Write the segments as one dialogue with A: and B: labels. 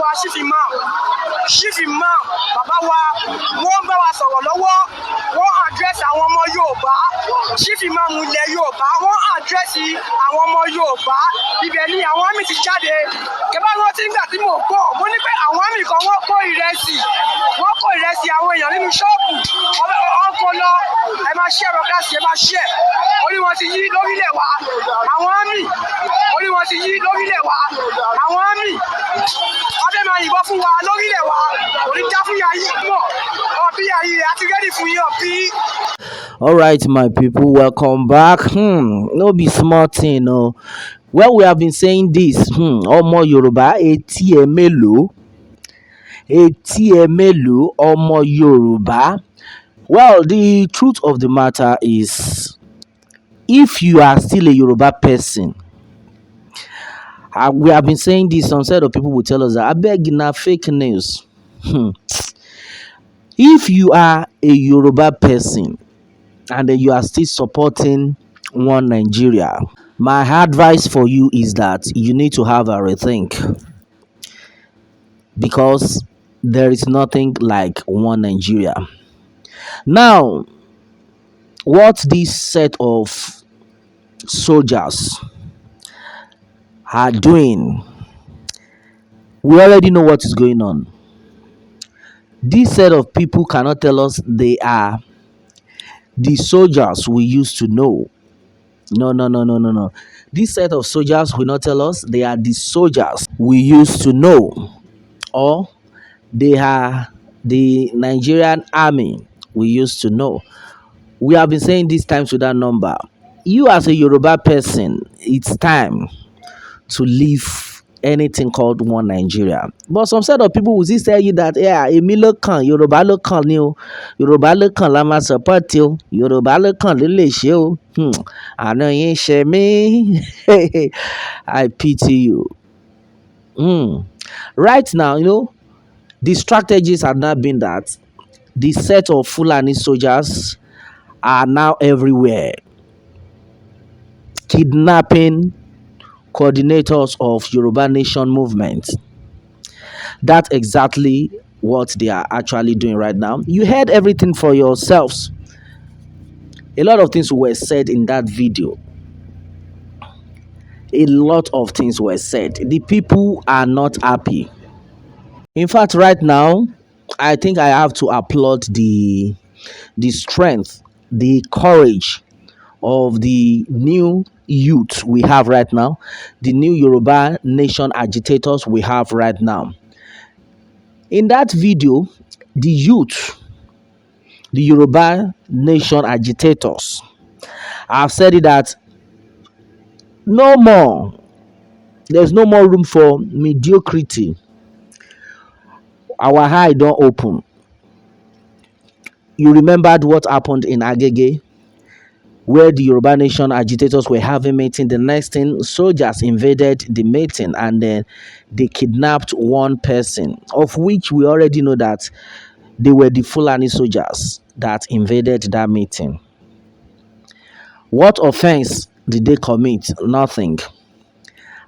A: wa chief imam bàbá wa wọ́n bá wa sọ̀rọ̀ lọ́wọ́ wọ́n address àwọn ọmọ Yorùbá chief imam ilẹ̀ Yorùbá wọ́n address àwọn ọmọ Yorùbá ibẹ̀ ni àwọn àmì ti jáde kẹ́bá wọn ti ń gbà tí mò ń kọ́ mo ní pé àwọn àmì kan wọ́n kó ìrẹsì àwọn èèyàn nínú ṣọ́ọ̀bù ọkọ̀ lọ ẹ máa ṣe ẹ̀rọ gáàsì ẹ máa ṣe orí wọn ti yí lórílẹ̀ wa àwọn àmì orí wọn ti yí lórílẹ̀ wa àwọn àmì ọdẹ máa yìnbọn fún wa lórílẹ̀ wa orí já fún yàyí mọ̀ ọbí yàyí rẹ̀ àti rẹ́dì fún yín ọbí.
B: All right, my people, welcome back. No be small thing, no. Well, we have been saying this. Ọmọ Yorùbá, etí ẹ mélòó? Etí ẹ mélòó, ọmọ Yorùbá? Well, the truth of the matter is, if you are still a Yoruba person, we have been saying this. Some set of people will tell us that I beg na fake news. If you are a Yoruba person and then you are still supporting one Nigeria, my advice for you is that you need to have a rethink, because there is nothing like one Nigeria. Now, what this set of soldiers are doing, we already know what is going on. This set of people cannot tell us they are the soldiers we used to know. No. This set of soldiers will not tell us they are the soldiers we used to know, or they are the Nigerian army we used to know. We have been saying this times with that number. You as a Yoruba person, it's time to leave anything called one Nigeria. But some set of people will still tell you that, yeah, èmi ló kàn, Yorùbá ló kàn ni o, Yorùbá ló kàn la máa support o, Yorùbá ló kàn ló lè ṣe o. Àná yín ṣe mí. I pity you. Right now, the strategies have not been that the set of Fúlàní soldiers are now everywhere, kidnapping coordinators of Yoruba Nation movement. That's exactly what they are actually doing right now. You heard everything for yourselves. A lot of things were said in that video. A lot of things were said. The people are not happy. In fact, right now, I think I have to applaud the strength, the courage of the new youth we have right now, the new Yoruba Nation agitators we have right now. In that video, the youth, the Yoruba Nation agitators, have said it that no more, there's no more room for mediocrity. Our eye don't open. You remembered what happened in Agaîn, where the Yoruba Nation agitators were having meeting. The next thing, soldiers invaded the meeting and then they kidnapped one person, of which we already know that they were the Fúlàní soldiers that invaded that meeting. What offense did they commit? Nothing.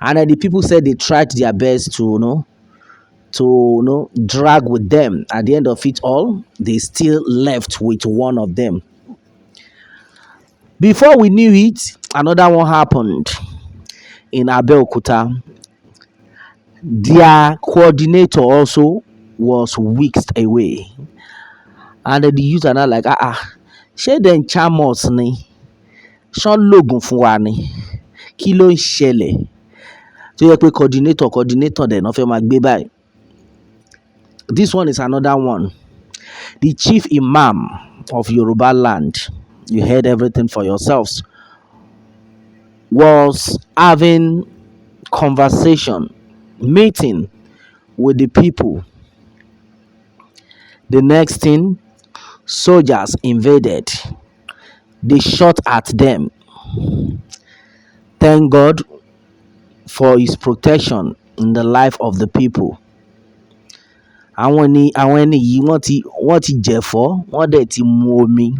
B: And then the people said they tried their best to drag with them. At the end of it all, they still left with one of them. Before we knew it, another one happened in Abẹ́òkúta. Their coordinator also was whisked away. And the youth are now like, ṣé dem charm us ni? Ṣán lògùn fún wa ni? Kí ló ń ṣẹlẹ̀? Tó yẹ pé coordinator dẹ̀ náà fẹ́ máa gbé báyìí. This one is another one. The chief imam of Yoruba land, you heard everything for yourselves, was having conversation, meeting with the people. The next thing, soldiers invaded. They shot at them. Thank God for his protection in the life of the people. Àwọn ẹni yìí wọ́n ti jẹ̀fọ́, wọ́n dẹ̀ ti mu omi.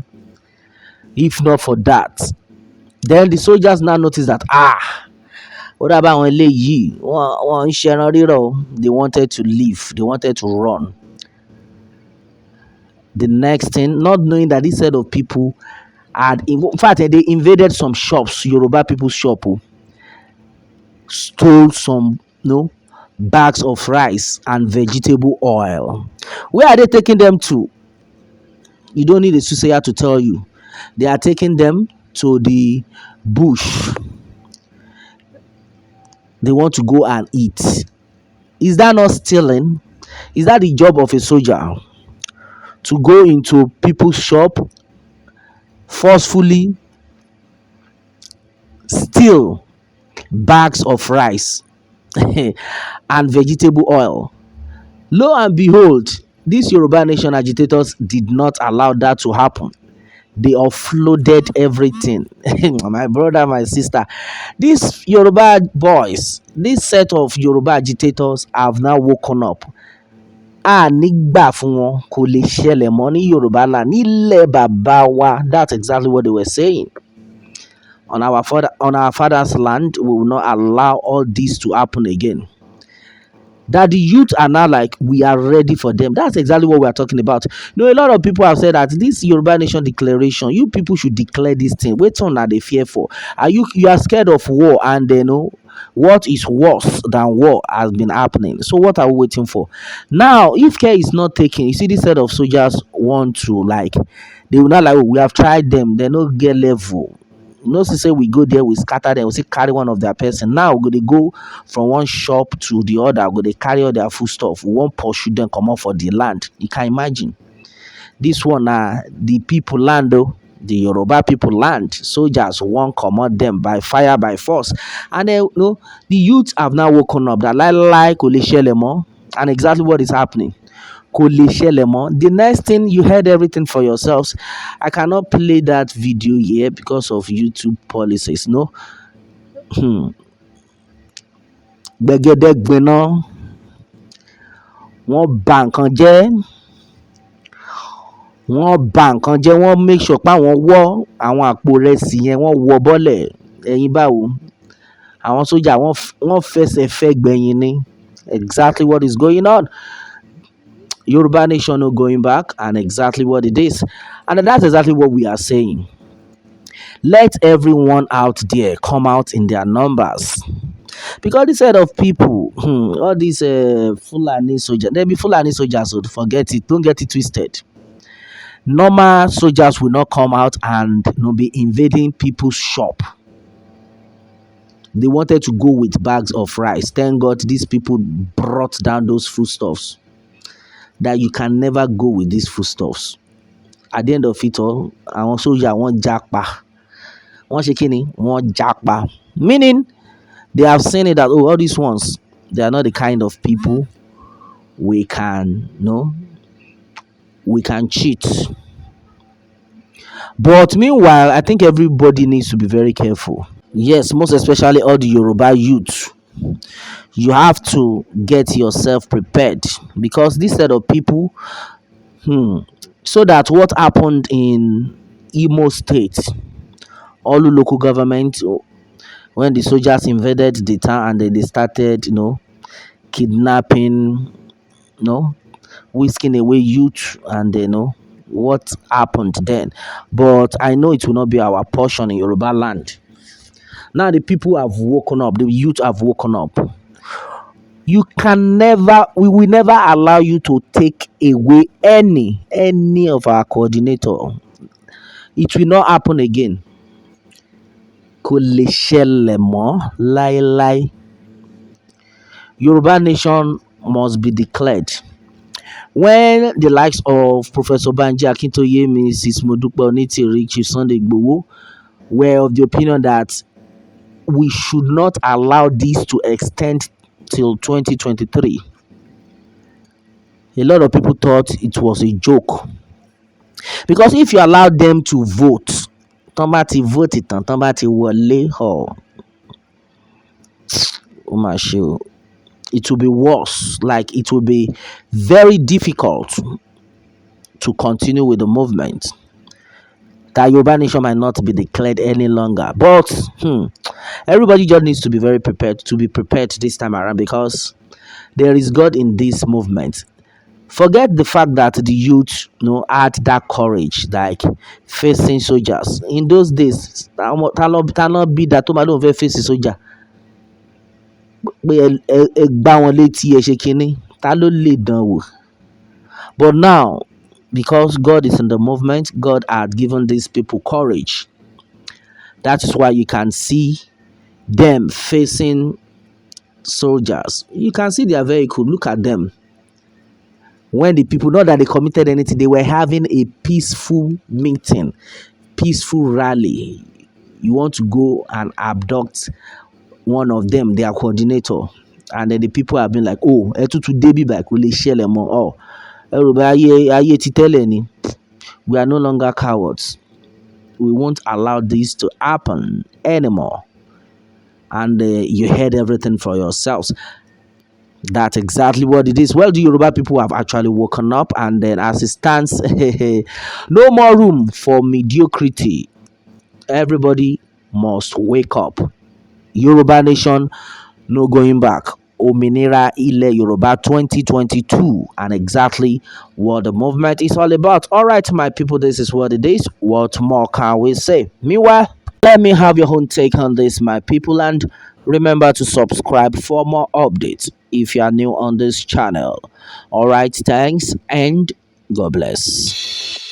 B: If not for that, then the soldiers now noticed that ó dábàá àwọn eléyìí wọ́n ń ṣẹran rírọ̀ o. They wanted to leave, they wanted to run. The next thing, not knowing that this set of people in fact they invaded some shops, Yoruba people's shop, stole some bags of rice and vegetable oil. Where are they taking them to? You don't need a soothsayer to tell you. They are taking them to the bush. They want to go and eat. Is that not stealing? Is that the job of a soldier? To go into people's shop, forcefully steal bags of rice and vegetable oil. Lo and behold, these Yoruba nation agitators did not allow that to happen. They offloaded everything. My brother, my sister, these Yoruba boys, this set of Yoruba agitators have now woken up. Nígbà fún wọn kò lè ṣẹlẹ̀ mọ́ ní Yorùbá land nílẹ̀ bàbá wa. That's exactly what they were saying. On our father's land, we will not allow all this to happen again. That the youth are now like, we are ready for them. That's exactly what we are talking about. A lot of people have said that this Yoruba Nation declaration, you people should declare this thing. Wait on that they fear for. You are scared of war, and they know what is worse than war has been happening. So what are we waiting for? Now, if care is not taken, you see this set of soldiers want to they will not we have tried them, they no get level. Say we go there, we scatter them, we say carry one of their person. Now they go from one shop to the other, they carry all their food stuff. We won't pursue them, come out for the land. You can imagine. This one the people land though. The Yoruba people land. Soldiers won't command them by fire, by force. And the youths have now woken up that and exactly what is happening. The next thing, you heard everything for yourselves. I cannot play that video here because of YouTube policies. Gbẹ̀gẹ̀dẹ̀ gbẹ̀nà, wọ́n bà nǹkan jẹ́, wọ́n make sure pé àwọn wọ́ àwọn àpò ìrẹsì yẹn, wọ́n wọ́ bọ́lẹ̀. Ẹ̀yin báwo? Àwọn sójà wọ́n fẹsẹ̀ fẹ́ gbẹ̀yìn ni. Exactly what is going on. Yoruba nation no going back, and exactly what it is. And that's exactly what we are saying. Let everyone out there come out in their numbers. Because this set of people, all these Fúlàní soldiers, there be Fúlàní soldiers, so forget it, don't get it twisted. Normal soldiers will not come out and be invading people's shop. They wanted to go with bags of rice. Thank God these people brought down those foodstuffs. That you can never go with these foodstuffs. At the end of it all, àwọn soldier wọ́n japa. Wọ́n ṣe kíni? Wọ́n japa. Meaning, they have seen it that all these ones, they are not the kind of people we can cheat. But meanwhile, I think everybody needs to be very careful. Yes, most especially all the Yoruba youths. You have to get yourself prepared, because this set of people, so that what happened in Imo State, Olu local government, when the soldiers invaded the town and they started, kidnapping, whisking away youth, and what happened then. But I know it will not be our portion in Yoruba land. Now the people have woken up, the youth have woken up. We will never allow you to take away any of our coordinator. It will not happen again. Kò lè ṣẹlẹ̀ mọ́ láéláé. Yoruba nation must be declared. When the likes of Professor Banji Akintoye, Mrs. Modupe Onitiri, Chief Sunday Igboho were of the opinion that we should not allow this to extend till 2023. A lot of people thought it was a joke. Because if you allow them to vote, somebody vote it and somebody will lay her. It will be worse. Like, it will be very difficult to continue with the movement. that Yoruba nation might not be declared any longer. But everybody just needs to be very prepared, to be prepared this time around, because there is God in this movement. Forget the fact that the youth, had that courage, like facing soldiers in those days. Ta ló bí that tó máa lóun fẹ́ face soldier, pé ẹ gbá wọn létí, ẹ ṣe kínní, ta ló lè dán wò? But now, because God is in the movement, God had given these people courage. That is why you can see them facing soldiers. You can see their vehicle. Look at them. When the people, not that they committed anything, they were having a peaceful meeting, peaceful rally. You want to go and abduct one of them, their coordinator, and then the people have been like, oh, to Debbie back, will they share them more? Oh, we are no longer cowards. We won't allow this to happen anymore. And you heard everything for yourselves. That's exactly what it is. Well, the Yoruba people have actually woken up, and then as it stands, no more room for mediocrity. Everybody must wake up. Yoruba nation, no going back. Òmìnira Ilẹ̀ Yoruba 2022, and exactly what the movement is all about. All right, my people, this is what it is. What more can we say? Meanwhile, let me have your own take on this, my people, and remember to subscribe for more updates if you are new on this channel. All right, thanks, and God bless.